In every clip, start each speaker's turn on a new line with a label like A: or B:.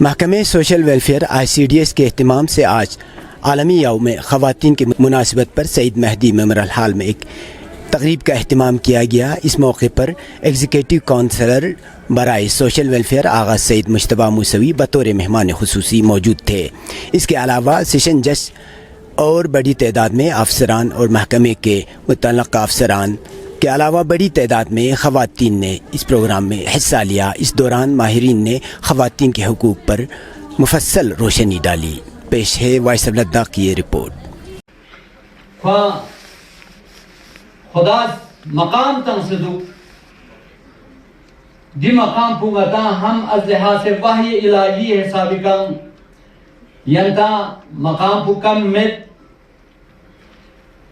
A: محکمہ social welfare ICDS کے اہتمام سے آج عالمی یوم خواتین کی مناسبت پر سعید مہدی میموریل ہال میں ایک تقریب کا اہتمام کیا گیا۔ اس موقع پر ایگزیکٹو کونسلر برائے سوشل ویلفیئر آغا سید مجتبیٰ موسوی بطور مہمان خصوصی موجود تھے۔ اس کے علاوہ سیشن جج اور بڑی تعداد میں افسران اور محکمے کے متعلقہ افسران کے علاوہ بڑی تعداد میں خواتین نے اس پروگرام میں حصہ لیا۔ اس دوران ماہرین نے خواتین کے حقوق پر مفصل روشنی ڈالی۔ پیش ہے وائس آف لداخ کی یہ رپورٹ۔
B: خدا مقام تنصدو دی مقام پونگتا ہم از لحاظ وحی الہی حسابی کم ینتا مقام پو کم مت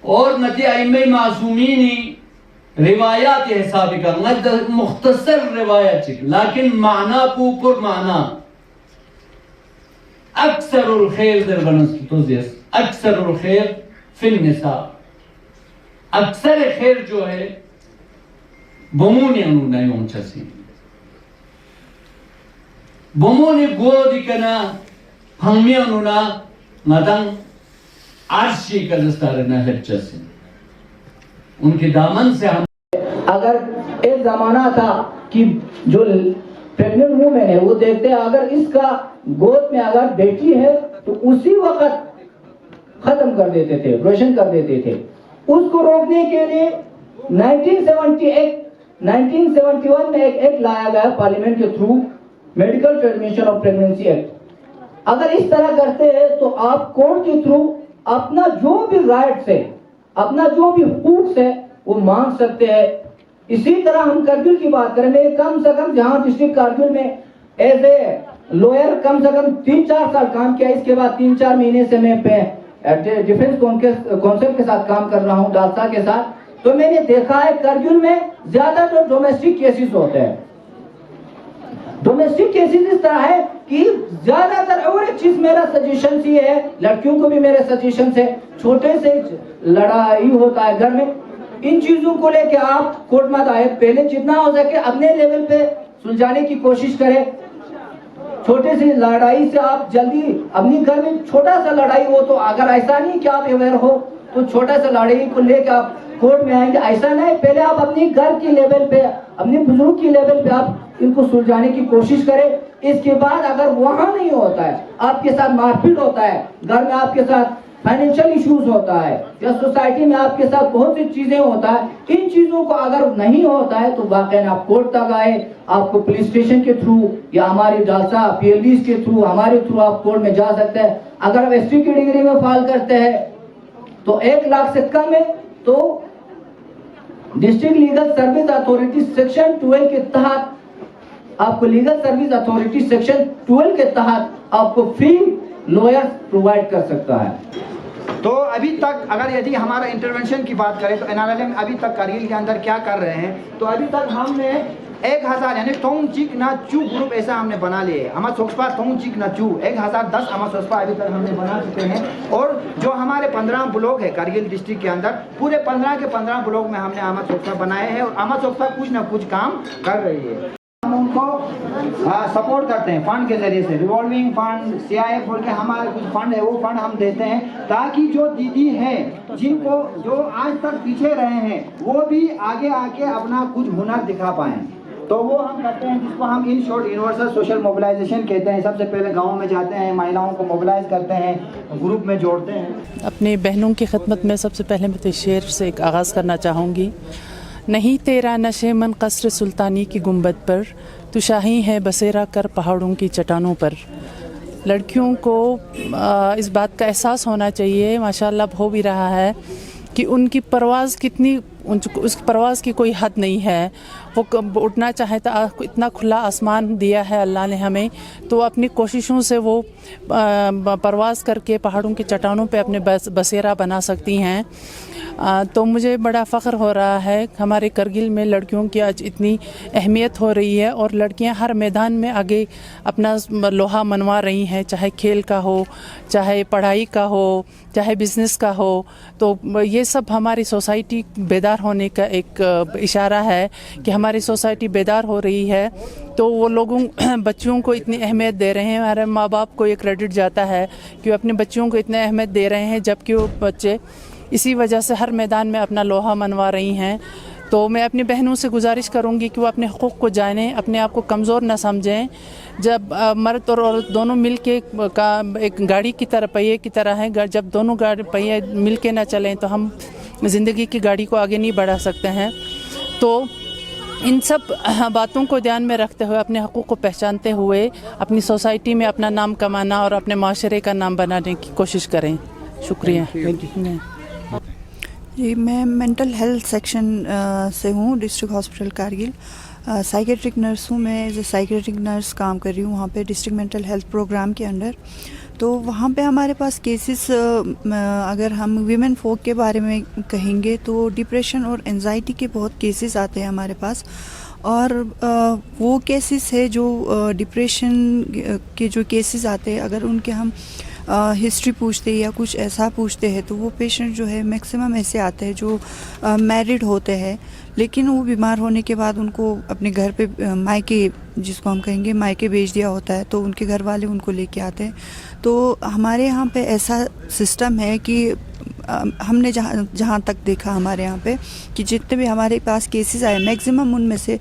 B: اور نتی ائمہ معصومینی روایات حسابی کم مختصر روایت چک لیکن معنی پو پر معنی اکثر الخیر در بنست توزیس اکثر الخیر فی النساء، اکثر خیر جو ہے بمونی انو نیون چسی بمونی گو دیکنا ہمی انو نا مدن عرشی کا دستار نحلت چسی ان کی دامن سے ہم
C: اگر ایک زمانہ تھا کہ جو پریگننٹ وومن ہے وہ دیکھتے ہیں اگر اس کا گود میں اگر بیٹی ہے تو اسی وقت ختم کر دیتے تھے، روشن کر دیتے تھے۔ اس کو روکنے کے لیے 1971 میں ایک ایکٹ لایا گیا پارلیمنٹ کے through, medical termination of pregnancy act. اگر اس طرح کرتے ہیں تو آپ کورٹ کے تھرو اپنا جو بھی رائٹس ہے، اپنا جو بھی حقوق ہے وہ مانگ سکتے ہیں۔ اسی طرح ہم کرگل کی بات کریں، میں کم سے کم جہاں ڈسٹرکٹ کرگل میں ایز اے لوئر کم سے کم 3-4 سال کام کیا، اس کے بعد 3-4 مہینے سے میں ڈیفنس کونسل کے ساتھ کام کر رہا ہوں، ڈالسا کے ساتھ۔ تو میں نے دیکھا ہے کرگل میں زیادہ تر ڈومیسٹک کیسز ہوتے ہیں۔ ڈومیسٹک کیسز اس طرح ہے کہ زیادہ تر، اور ایک چیز میرا سجیشن یہ ہے، لڑکیوں کو بھی میرے سجیشن سے، چھوٹے سے لڑائی ہوتا ہے گھر میں، ان چیزوں کو لے کے آپ کورٹ مت آئے، پہلے جتنا ہو سکے اپنے لیول پہ سلجھانے کی کوشش کریں۔ چھوٹے سے لڑائی سے آپ جلدی اپنی گھر میں چھوٹا سا لڑائی ہو تو اگر ایسا نہیں کہ آپ اویئر ہو تو چھوٹا سا لڑائی کو لے کے آپ کورٹ میں آئیں گے، ایسا نہیں، پہلے آپ اپنی گھر کی لیول پہ، اپنے بزرگ کی لیول پہ آپ ان کو سلجھانے کی کوشش کریں۔ اس کے بعد اگر وہاں نہیں ہوتا ہے، آپ کے ساتھ مار پیٹ ہوتا ہے، گھر میں آپ کے ساتھ فائنینشل ایشوز ہوتا ہے یا سوسائٹی میں آپ کے ساتھ بہت سی چیزیں ہوتا ہے، ان چیزوں کو اگر نہیں ہوتا ہے تو واقعی آپ کورٹ تک آئے، آپ کو پولیس اسٹیشن کے تھرو یا ہماری ڈالسا PLDs کے تھرو، ہمارے تھرو آپ کورٹ میں جا سکتے ہیں۔ اگر آپ ST کی ڈگری میں فائل کرتے ہیں تو 1 لاکھ سے کم ہے تو district legal service authority section 12 کے تحت آپ کو لیگل سروس اتھارٹی سیکشن 12 کے تحت آپ کو فری لوئر پرووائڈ کر سکتا ہے۔
D: تو ابھی تک اگر یدی ہمارا انٹرونشن کی بات کریں تو NRLM ابھی تک کرگل کے اندر کیا کر رہے ہیں، تو ابھی تک ہم نے 1000 یعنی تھونگ چیک نا چو گروپ ایسا ہم نے بنا لیے، ہمارا سوکسپا تھونگ چیک نا چو 1010 ہمارا سوکسپا ابھی تک ہم نے بنا چکے ہیں۔ اور جو ہمارے 15 بلاک ہے کرگل ڈسٹرکٹ کے اندر، پورے 15 کے 15 بلاک میں ہم نے ہمارا سوکسپا بنائے ہیں اور ہمارا سوکسپا کچھ نہ کچھ کام کر رہی ہے۔ ہم ان کو سپورٹ کرتے ہیں فنڈ کے ذریعے سے، ریوالونگ فنڈ، CIF بول کے ہمارے کچھ فنڈ ہے، وہ فنڈ ہم دیتے ہیں تاکہ جو دیدی ہیں جن کو جو آج تک پیچھے رہے ہیں وہ بھی آگے آ کے اپنا کچھ ہنر دکھا پائیں، تو وہ ہم کرتے ہیں، جس کو ہم in short universal social mobilization کہتے ہیں۔ سب سے پہلے گاؤں میں جاتے ہیں، مہیلاؤں کو موبلائز کرتے ہیں، گروپ میں جوڑتے ہیں۔
E: اپنی بہنوں کی خدمت میں سب سے پہلے میں شعر سے ایک آغاز کرنا چاہوں گی۔ نہیں تیرا نشے من قصر سلطانی کی گنبد پر، تو شاہی ہے بسیرا کر پہاڑوں کی چٹانوں پر۔ لڑکیوں کو اس بات کا احساس ہونا چاہیے، ماشاءاللہ ہو بھی رہا ہے، کہ ان کی پرواز کتنی، اس پرواز کی کوئی حد نہیں ہے۔ وہ اٹھنا چاہے تو اتنا کھلا آسمان دیا ہے اللہ نے ہمیں، تو اپنی کوششوں سے وہ پرواز کر کے پہاڑوں کی چٹانوں پہ اپنے بسیرا بنا سکتی ہیں۔ तो मुझे बड़ा फ़ख्र हो रहा है हमारे करगिल में लड़कियों की आज इतनी अहमियत हो रही है और लड़कियां हर मैदान में आगे अपना लोहा मनवा रही हैं, चाहे खेल का हो, चाहे पढ़ाई का हो, चाहे बिज़नेस का हो। तो ये सब हमारी सोसाइटी बेदार होने का एक इशारा है कि हमारी सोसाइटी बेदार हो रही है। तो वो लोगों बच्चियों को इतनी अहमियत दे रहे हैं, हमारे माँ बाप को ये क्रेडिट जाता है कि वो अपने बच्चियों को इतनी अहमियत दे रहे हैं, जबकि वो बच्चे इसी वजह से हर मैदान में अपना लोहा मनवा रही हैं। तो मैं अपनी बहनों से गुजारिश करूंगी कि वो अपने हुकूक़ को जानें, अपने आप को कमज़ोर न समझें। जब मर्द और औरत दोनों मिल के का एक गाड़ी की तरह पहिए की तरह है, जब दोनों पहिए मिल के न चलें तो हम ज़िंदगी की गाड़ी को आगे नहीं बढ़ा सकते हैं। तो इन सब बातों को ध्यान में रखते हुए, अपने हक़ूक़ को पहचानते हुए अपनी सोसाइटी में अपना नाम कमाना और अपने माशरे का नाम बनाने की कोशिश करें। शुक्रिया।
F: जी, मैं मेंटल हेल्थ सेक्शन से हूँ, district hospital Kargil. Psychiatric nurse हूँ मैं, एज ए साइकेट्रिक नर्स काम कर रही हूँ वहाँ पे डिस्ट्रिक्ट मेंटल हेल्थ प्रोग्राम के अंडर। तो वहाँ पे हमारे पास केसेस, अगर हम वीमेन फोक के बारे में कहेंगे तो डिप्रेशन और एंजाइटी के बहुत केसेस आते हैं हमारे पास। और वो केसेस है जो डिप्रेशन के जो केसेस आते हैं, अगर उनके हम हिस्ट्री पूछते हैं या कुछ ऐसा पूछते हैं तो वो पेशेंट जो है मैक्सिमम ऐसे आते हैं जो मैरिड होते हैं, लेकिन वो बीमार होने के बाद उनको अपने घर पे मायके, जिसको हम कहेंगे मायके भेज दिया होता है, तो उनके घर वाले उनको लेके आते हैं। तो हमारे यहाँ पे ऐसा सिस्टम है कि हमने जहाँ तक देखा हमारे यहाँ पे कि जितने भी हमारे पास केसेस आए, मैक्सिमम उनमें से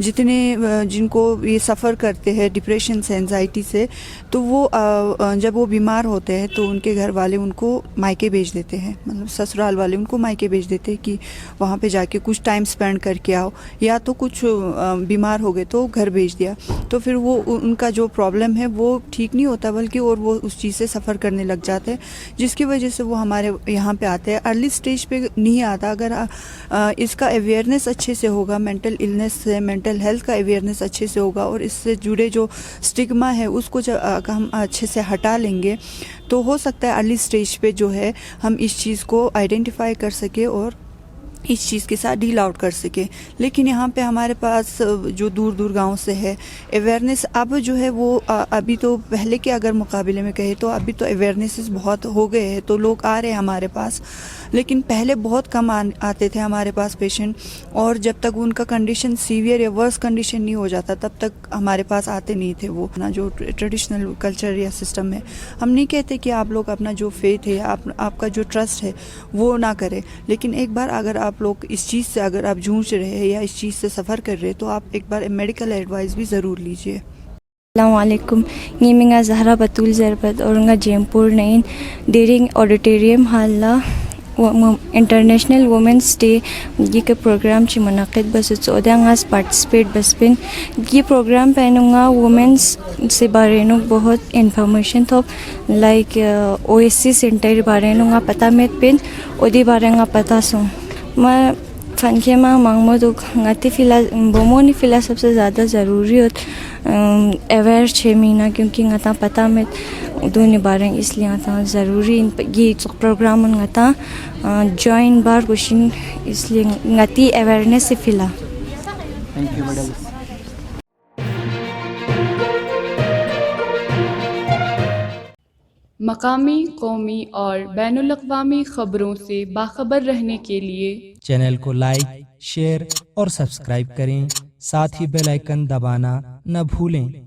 F: जितने जिनको ये सफ़र करते हैं डिप्रेशन से, एंजाइटी से, तो वो जब वो बीमार होते हैं तो उनके घर वाले उनको मायके भेज देते हैं, मतलब ससुराल वाले उनको मायके भेज देते हैं कि वहाँ पे जाके कुछ टाइम स्पेंड करके आओ, या तो कुछ बीमार हो गए तो घर भेज दिया। तो फिर वो उनका जो प्रॉब्लम है वो ठीक नहीं होता, बल्कि और वो उस चीज़ से सफ़र करने लग जाते हैं, जिसकी वजह से वो हमारे यहाँ पे आते हैं। अर्ली स्टेज पे नहीं आता। अगर इसका अवेयरनेस अच्छे से होगा, मेंटल इलनेस से, मेंटल हेल्थ का अवेयरनेस अच्छे से होगा और इससे जुड़े जो स्टिग्मा है उसको जब हम अच्छे से हटा लेंगे तो हो सकता है अर्ली स्टेज पे जो है हम इस चीज़ को आइडेंटिफाई कर सके और इस चीज़ के साथ डील आउट कर सके। लेकिन यहाँ पे हमारे पास जो दूर दूर गांव से है अवेयरनेस अब जो है वो अभी तो पहले के अगर मुकाबले में कहे तो अभी तो अवेयरनेसेस बहुत हो गए हैं, तो लोग आ रहे हैं हमारे पास, लेकिन पहले बहुत कम आते थे हमारे पास पेशेंट, और जब तक उनका कंडीशन सीवियर या वर्स कंडीशन नहीं हो जाता तब तक हमारे पास आते नहीं थे। वो ना जो ट्रेडिशनल कल्चर या सिस्टम है, हम नहीं कहते कि आप लोग अपना जो फेथ है या आपका जो ट्रस्ट है वो ना करें, लेकिन एक बार अगर आप लोग इस चीज़ से अगर आप जूझ रहे हैं या इस चीज़ से सफ़र कर रहे हैं तो आप एक बार मेडिकल एडवाइस भी ज़रूर लीजिए।
G: अस्सलामुअलैकुम, नीमिंगा ज़हरा बतूल ज़रबत और जेमपुर नईन डेरिंग ऑडिटोरियम हाल इंटरनेशनल वुमेंस डे ये के प्रोग्राम ची मुनाकिद बस चौदह पार्टिसिपेट बस पिन ये प्रोग्राम पहनूँगा वुमेंस से बारे में बहुत इन्फॉर्मेशन तो लाइक OSC सेंटर बारे में पता में पिन ओदी बारे में पता सो मैं फनके माँ मांगमो तो गाती फिला बोमोनी फिला सबसे ज़्यादा ज़रूरी हो अवेयर 6 महीना, क्योंकि गता पता में दोनों बारे इसलिए गता ज़रूरी ये प्रोग्राम गता जॉइन बार क्वेश्चन इसलिए गती अवेयरनेस से फिला।
D: Thank you madam.
H: मकामी, कौमी और बैनुल-अक़वामी ख़बरों से बाखबर रहने के लिए
I: चैनल को लाइक, शेयर और सब्सक्राइब करें, साथ ही बेल आइकन दबाना न भूलें।